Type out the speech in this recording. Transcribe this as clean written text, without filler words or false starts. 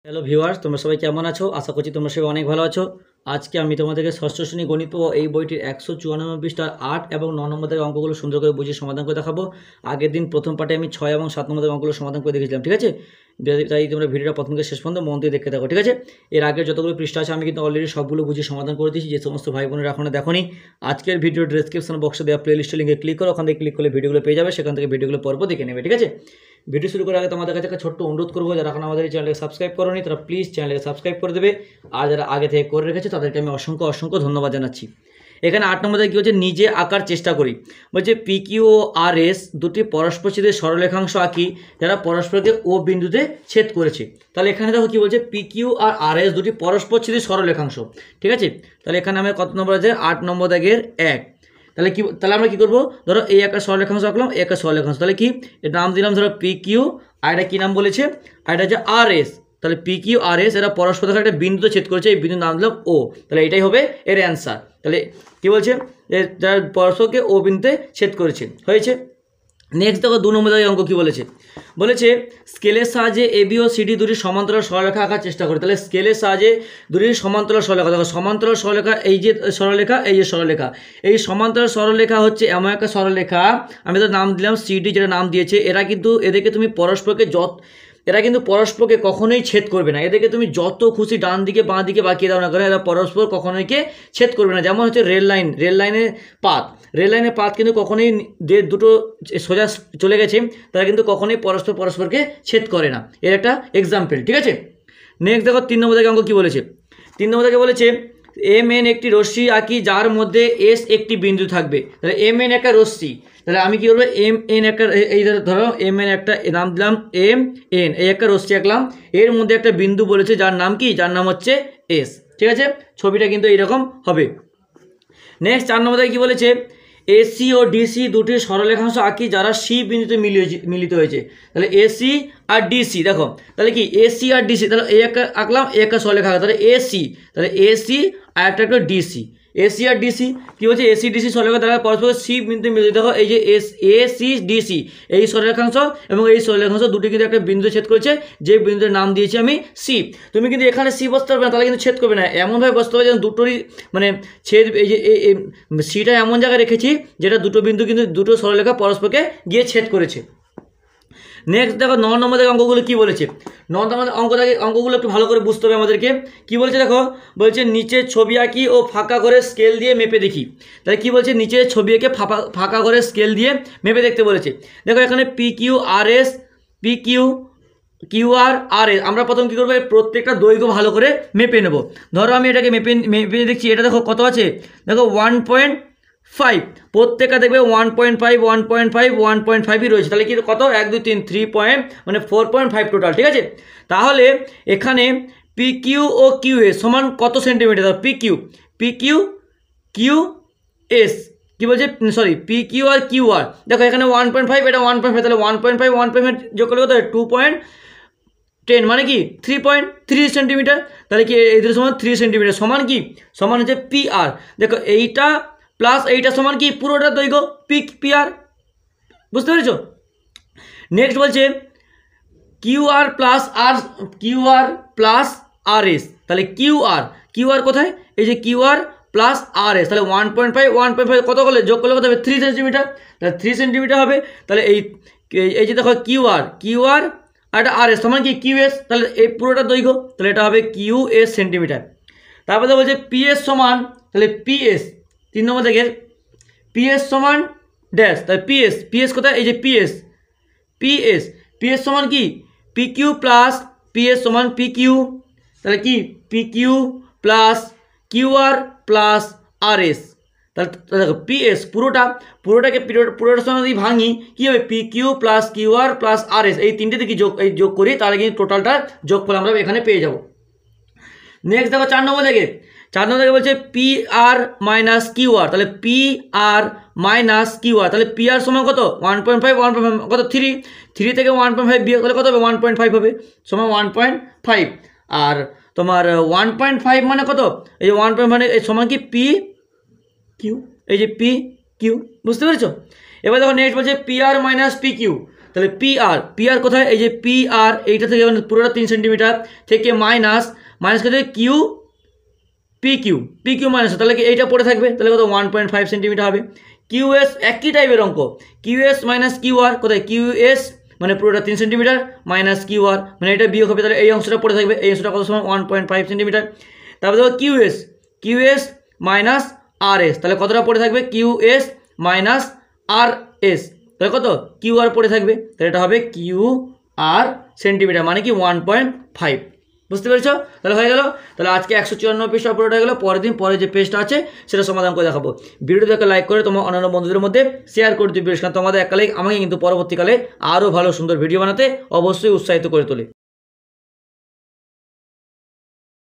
Hello viewers, তোমরা সবাই কেমন আছো? আশা করছি তোমরা সবাই অনেক ভালো আছো। আজকে আমি তোমাদেরকে ষষ্ঠ শ্রেণী গণিত ও এই বইটির 194 পৃষ্ঠার 8 এবং 9 নম্বরের অঙ্কগুলো সুন্দর করে বুঝিয়ে সমাধান করে দেখাবো। আগের দিন প্রথম পার্টে আমি 6 এবং 7 নম্বরের অঙ্কগুলো সমাধান করে দেখেছিলাম, ঠিক আছে? তাই তোমরা ভিডিওটা প্রথম থেকে শেষ পর্যন্ত মন দিয়ে দেখতে থাকো, ঠিক আছে? এর আগের যতগুলো পৃষ্ঠা আছে আমি কিন্তু অলরেডি সবগুলো বুঝিয়ে সমাধান করে দিয়েছি। যে সমস্ত ভাই বোনেরা এখনো দেখোনি, আজকের ভিডিও ডেসক্রিপশন বক্সে দেওয়া প্লেলিস্টের লিঙ্কে ক্লিক করো। ওখান থেকে ক্লিক করলে ভিডিওগুলো পেয়ে যাবে, সেখান থেকে ভিডিওগুলো পর্ব দেখে নেবে, ঠিক আছে? ভিডিও শুরু করার আগে তোমাদের কাছে একটা ছোট্ট অনুরোধ করবো, যারা এখন আমাদের এই চ্যানেলকে সাবস্ক্রাইব করোনি তারা প্লিজ চ্যানেলকে সাবস্ক্রাইব করে দেবে। আর যারা আগে থেকে করে রেখেছে তাদেরকে আমি অসংখ্য অসংখ্য ধন্যবাদ জানাচ্ছি। এখানে 8 নম্বরে কী হচ্ছে, নিজে আঁকার চেষ্টা করি। বলছে পি কিউ ও আর এস দুটি পরস্পরচ্ছেদের সরলরেখাংশ আঁকি যারা পরস্পরকে ও বিন্দুতে ছেদ করেছে। তাহলে এখানে দেখো কী বলছে, পি কিউ আর আর এস দুটি পরস্পরচ্ছেদের সরলরেখাংশ, ঠিক আছে? তাহলে এখানে আমার কত নম্বর আছে? 8 নম্বর দাগের 1। তাহলে আমরা কী করবো, ধরো এই একটা সরলরেখাংশ আঁকলাম, এই একটা সরলরেখাংশ, তাহলে কি এর নাম দিলাম ধরো পি কিউ, আর এটা কী নাম বলেছে, আর এটা হচ্ছে আর এস। তাহলে পি কিউ আর এস এরা পরস্পর একটা বিন্দুতে ছেদ করেছে, এই বিন্দুর নাম দিলাম ও। তাহলে এটাই হবে এর অ্যান্সার। তাহলে কী বলছে, যারা পরস্পরকে ও বিন্দুতে ছেদ করেছে, হয়েছে। নেক্সট দেখো 2 নম্বর অঙ্ক কী বলেছে, বলেছে স্কেলের সাহায্যে এ বি ও সিডি দুটি সমান্তরাল সরলরেখা আঁকার চেষ্টা করে। তাহলে স্কেলের সাহায্যে দুটি সমান্তরাল সরলরেখা, দেখো সমান্তরাল সরলরেখা, এই যে সরলরেখা, এই যে সরলরেখা, এই সমান্তরাল সরলরেখা হচ্ছে এমন একটা সরলরেখা, আমি তো নাম দিলাম সিডি, যেটা নাম দিয়েছে। এরা কিন্তু এদেরকে তুমি পরস্পরকে এরা কিন্তু পরস্পরকে কখনোই ছেদ করবে না। এদেরকে তুমি যত খুশি ডান দিকে বাঁ দিকে বাঁকিয়ে দাও না কেন, এরা পরস্পর কখনোইকে ছেদ করবে না। যেমন হচ্ছে রেল লাইনের পাত কিন্তু কখনোই দুটো সোজা চলে গেছে, তারা কিন্তু কখনোই পরস্পরকে ছেদ করে না। এর একটা এক্সাম্পল, ঠিক আছে? নেক্সট দেখো 3 নম্বর অঙ্ক কী বলেছে। 3 নম্বর বলেছে এম এন একটি রশ্মি আঁকি যার মধ্যে এস একটি বিন্দু থাকবে। তাহলে এম এন একটা রশ্মি, তাহলে আমি কী করবো, এম এন একটা, এই ধরো এম এন একটা, নাম দিলাম এম এন, এই একটা রশ্মি আঁকলাম, এর মধ্যে একটা বিন্দু বলেছে যার নাম কি, যার নাম হচ্ছে এস, ঠিক আছে? ছবিটা কিন্তু এইরকম হবে। নেক্সট 4 নম্বরে কী বলেছে, এসি ও ডিসি দুটি সরলরেখাংশ আঁকি যারা সি বিন্দুতে মিলিত হয়েছে। তাহলে এসি আর ডিসি, দেখো তাহলে কি এসি আর ডিসি, তাহলে এই একটা আঁকলাম, এই একটা সরলরেখা, তাহলে এসি, তাহলে এসি আর একটা ডিসি, এসি আর ডিসি কী হচ্ছে, এসি ডিসি সরলরেখা দ্বারা পরস্পর সি বিন্দুতে মিলিত। দেখো এই যে এসি ডিসি, এই সরলরেখাংশ এবং এই সরলরেখাংশ দুটি কিন্তু একটা বিন্দুতে ছেদ করেছে, যে বিন্দুর নাম দিয়েছি আমি সি। তুমি কিন্তু এখানে সি বসতে পারবে না, তাহলে কিন্তু ছেদ করবে না, এমনভাবে বসতে হবে যেন দুটোরই মানে ছেদ, এই যে সিটা এমন জায়গায় রেখেছি যেটা দুটো বিন্দু কিন্তু দুটো সরলরেখা পরস্পরকে গিয়ে ছেদ করেছে। নেক্সট দেখো 9 নম্বরের অঙ্কগুলো কী বলেছে। 9 নম্বরের অঙ্কগুলো একটু ভালো করে বুঝতে হবে আমাদেরকে। কী বলছে দেখো, বলছে নিচে ছবি আঁকি ও ফাঁকা করে স্কেল দিয়ে মেপে দেখি। তাহলে কী বলছে, নিচে ছবি এঁকে ফাঁকা করে স্কেল দিয়ে মেপে দেখতে বলেছে। দেখো এখানে P Q R S, P Q R S, আমরা প্রথম কী করবো, প্রত্যেকটা দৈর্ঘ্য ভালো করে মেপে নেব। ধরো আমি এটাকে মেপে দেখছি, এটা দেখো কত আছে, দেখো 1.5, প্রত্যেকটা দেখবে 1.5 1.5 1.5ই রয়েছে। তাহলে কি কত, 1 2 3 4.5 টোটাল, ঠিক আছে? তাহলে এখানে P Q O Q S সমান কত সেন্টিমিটার, কিউ এস কী বলছে, sorry P Q R Q R, দেখো এখানে 1.5, এটা 1.5, তাহলে 1.5 যোগ করলে কত, 2.10, মানে কি 3.3 সেন্টিমিটার। তাহলে কি এদের সমান 3 সেন্টিমিটার সমান কি, সমান হচ্ছে পি আর। দেখো এইটা প্লাস এইটা সমান কি, পুরোটা দৈর্ঘ্য পি আর, বুঝতে পেরেছো? নেক্সট বলছে কিউ আর প্লাস আর এস, তাহলে কিউ আর কোথায়, এই যে কিউ আর প্লাস আর এস, তাহলে 1.5 কত করলে যোগ করলে কত হবে, 3 সেন্টিমিটার, তাহলে 3 সেন্টিমিটার হবে। তাহলে এই যে দেখো কিউ আর আর এটা আর এস সমান কি কিউ এস, তাহলে এই পুরোটা দৈর্ঘ্য, তাহলে এটা হবে কিউ এস সেন্টিমিটার। তারপরে বলছে পিএস সমান, তাহলে পিএস 3 নম্বর থেকে পিএস সমান ড্যাশ, তাহলে পিএস কোথায়, এই যে পিএস সমান কি পি কিউ প্লাস পিএস সমান পি কিউ, তাহলে কি P Q plus Q R plus আর এস। তাহলে দেখো পিএস পুরোটার সঙ্গে যদি ভাঙি কী হবে, P Q plus Q R plus আর এস, এই তিনটে থেকে যোগ করি, তাহলে কিন্তু টোটালটা যোগ করে আমরা এখানে পেয়ে যাব। নেক্সট দেখো 4 নম্বর থেকে বলছে P R minus Q R, তাহলে P R minus Q R, তাহলে পি আর সমান কত, 1.5 কত 3 থেকে 1.5 বিয়োগ করলে কত হবে, 1.5 হবে, সমান 1.5। আর তোমার 1.5 মানে কত, এই যে 1.5 মানে সমান কি পি কিউ, এই যে পি কিউ, বুঝতে পেরেছো? এবার দেখো নেক্সট বলছে P R minus P Q, তাহলে পি আর কোথায়, এই যে পি আর এইটা থেকে পুরোটা 3 সেন্টিমিটার থেকে মাইনাস কোথায় পি কিউ মাইনাস, তাহলে কি এইটা পড়ে থাকবে, তাহলে কত 1.5 সেন্টিমিটার হবে। কিউএস একই টাইপের অঙ্ক, কিউএস মাইনাস কিউআর কোথায়, কিউএস মানে পুরোটা 3 সেন্টিমিটার মাইনাস কিউআর মানে এটা বিয়োগ হবে, তাহলে এই অংশটা পড়ে থাকবে, এই অংশটা কত সময় 1.5 সেন্টিমিটার। তারপরে দেখো কিউএস মাইনাস আর এস, তাহলে কতটা পড়ে থাকবে, কিউএস মাইনাস আর এস, তাহলে কত কিউআর পড়ে থাকবে, তাহলে এটা হবে কিউআর সেন্টিমিটার মানে কি 1.5। বুঝতে পেরেছো, তাহলে হয়ে গেল। তাহলে আজকে 194 পৃষ্ঠা পুরোটা হয়ে গেলো। পরের দিন পরে যে পেজটা আছে সেটা সমাধান করে দেখাবো। ভিডিওটাকে লাইক করে তোমার অন্যান্য বন্ধুদের মধ্যে শেয়ার করে দিবে, কারণ তোমাদের একটা লাইক আমাকে কিন্তু পরবর্তীকালে আরও ভালো সুন্দর ভিডিও বানাতে অবশ্যই উৎসাহিত করে তোলে।